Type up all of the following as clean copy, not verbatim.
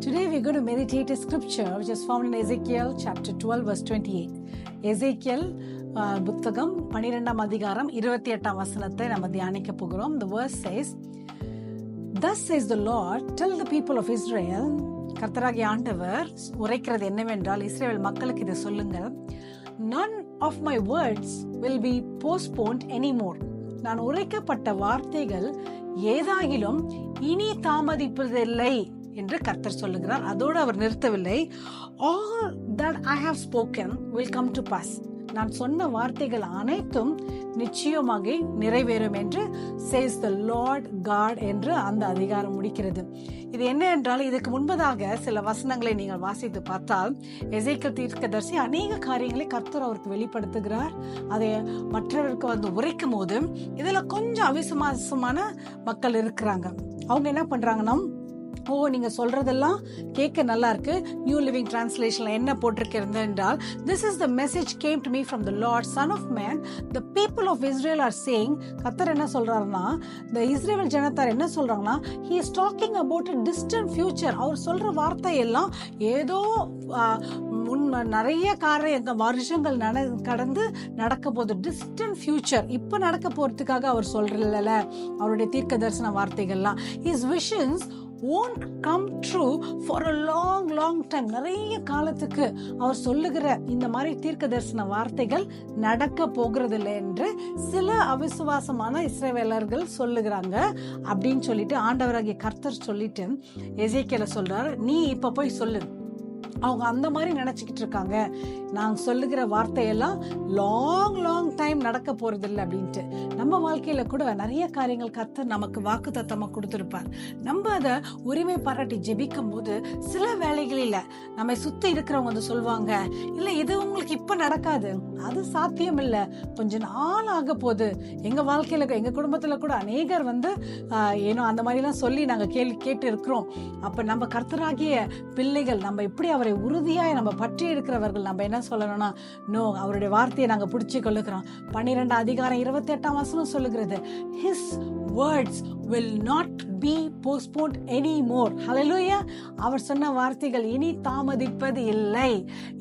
Today we're going to meditate a scripture which is found in Ezekiel chapter 12 verse 28. Ezekiel புத்தகம் 12ஆம் அதிகாரம் 28ஆம் வசனத்தை நம்ம தியானிக்க போகிறோம். The verse says, Thus says the Lord, tell the people of Israel, கர்த்தராகிய ஆண்டவர் உரைக்கிறது என்னவென்றால், இஸ்ரவேல் மக்களுக்கு இதை சொல்லுங்கள், None of my words will be postponed anymore. நான் உரைக்கப்பட்ட வார்த்தைகள் ஏதாகிலும் இனி தாமதிப்பதில்லை என்று கர்த்தர் சொல்லுகிறார். அதோடு அவர் நிறுத்தவில்லை. All that I have spoken will come to pass. நான் சொன்ன வார்த்தைகள் அனைத்தும் நிச்சயமாக நிறைவேறும் என்று says the Lord God என்று அந்த அதிகாரம் முடிக்கிறது. இது என்ன என்றால், இதுக்கு முன்பதாக சில வசனங்களை நீங்கள் வாசித்து பார்த்தால், எசேக்கியேல் தீர்க்கதரிசி அநேக காரியங்களை கர்த்தர் அவருக்கு வெளிப்படுத்துகிறார். அதை மற்றவருக்கு உரைக்கும் போது இதுல கொஞ்சம் அவிசுவாசமான மக்கள் இருக்கிறாங்க. அவங்க என்ன பண்றாங்கன்னா, நீங்க சொல்றதெல்லாம் கேட்க நல்லா இருக்கு, நியூ லிவிங் டிரான்ஸ்லேஷன்ல என்ன போட்டிருக்கிறது என்றால், this is the message came to me from the Lord, son of man, the people of Israel are saying, கர்த்தர் என்ன சொல்றாருன்னா, இந்த இஸ்ரவேல் ஜனத்தார் என்ன சொல்றாங்கன்னா, he is talking about a distant future. அவர் சொல்ற வார்த்தை எல்லாம் ஏதோ நிறைய வருஷங்கள் கடந்து நடக்க போகுது, டிஸ்டன்ட் ஃபியூச்சர், இப்ப நடக்க போறதுக்காக அவர் சொல்றல. அவருடைய தீர்க்க தரிசன வார்த்தைகள்லாம், his visions won't come true for a long time. நிறைய காலத்துக்கு அவர் சொல்லுகிற இந்த மாதிரி தீர்க்க தரிசன வார்த்தைகள் நடக்க போகிறதில்லை என்று சில அவிசுவாசமான இஸ்ரவேலர்கள் சொல்லுகிறாங்க அப்படின்னு சொல்லிட்டு ஆண்டவராகிய கர்த்தர் சொல்லிட்டு எசேக்கியேல சொல்றாரு, நீ இப்ப போய் சொல்லு. அவங்க அந்த மாதிரி நினைச்சுக்கிட்டு இருக்காங்க, நாங்க சொல்லுகிற வார்த்தையெல்லாம் லாங் டைம் நடக்க போறது இல்லை அப்படின்ட்டு. நம்ம வாழ்க்கையில கூட நிறைய காரியங்கள் கர்த்தர் நமக்கு வாக்கு தத்தமா கொடுத்திருப்பார். நம்ம அதை உரிமை பாராட்டி ஜெபிக்கும் போது சில வேளைகளில நம்ம சுத்தி இருக்கிறவங்க சொல்லுவாங்க, இல்ல இது உங்களுக்கு இப்ப நடக்காது, அது சாத்தியம் இல்ல, கொஞ்ச நாள் ஆக போகுது. எங்க வாழ்க்கையில எங்க குடும்பத்துல கூட அநேகர் ஏனோ அந்த மாதிரி எல்லாம் சொல்லி நாங்க கேட்டு இருக்கிறோம். அப்ப நம்ம கர்த்தராகிய பிள்ளைகள், நம்ம எப்படி அவரை உறுதியாய் நம்ம பற்றி இருக்கிறவர்கள், நம்ம என்ன சொல்லணும்னா, நோ, அவருடைய வார்த்தையை நாங்க பிடிச்சு கொள்ளுகிறோம். 12 அதிகாரம் 28ஆம் வசனம் சொல்லுகிறது, his words will not be postponed anymore. Hallelujah. அவர் சொன்ன வார்த்தைகள் இனி தாமதிப்பது இல்லை.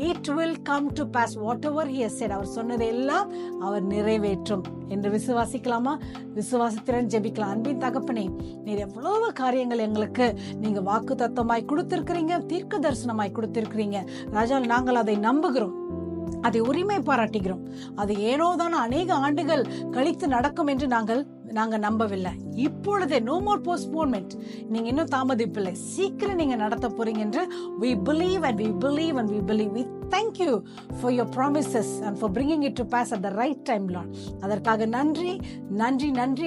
It will come to pass whatever he has said. அவர் சொன்னதை எல்லாம் அவர் நிறைவேற்றும் என்று விசுவாசிக்கலாமா? விசுவாசத்துடன் ஜெபிக்கலாம். அன்பின் தகப்பனே, நீர் எவ்வளவு காரியங்கள் எங்களுக்கு நீங்க வாக்கு தத்தமாய் கொடுத்திருக்கிறீங்க, தீர்க்க தரிசனமாய் கொடுத்திருக்கிறீங்க ராஜா. நாங்கள் அதை நம்புகிறோம், அதை உரிமை பாராட்டுகிறோம். அது ஏனோதான அநேக ஆண்டுகள் கழித்து நடக்கும் என்று நாங்க நம்பவில்லை. இப்பொழுதே நோ மோர் போஸ்ட்போன்மெண்ட், நீங்க இன்னும் தாமதிப்பில்லை, சீக்கிரம் நீங்க நடத்த போறீங்க என்று we believe and we believe and we believe. We thank you for your promises and for bringing it to pass at the right time, Lord. அதற்காக நன்றி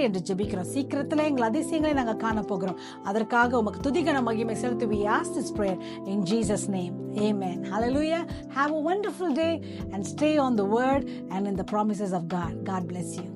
என்று ஜெபிக்கிறோம். சீக்கிரத்துல எங்கள் அதிசயங்களை நாங்க காண போகிறோம். அதற்காக உமக்கு துதிகன மகிமை செலுத்தி we ask this prayer in Jesus name. Amen. Hallelujah. Have a wonderful day and stay on the word and in the promises of God. God bless you.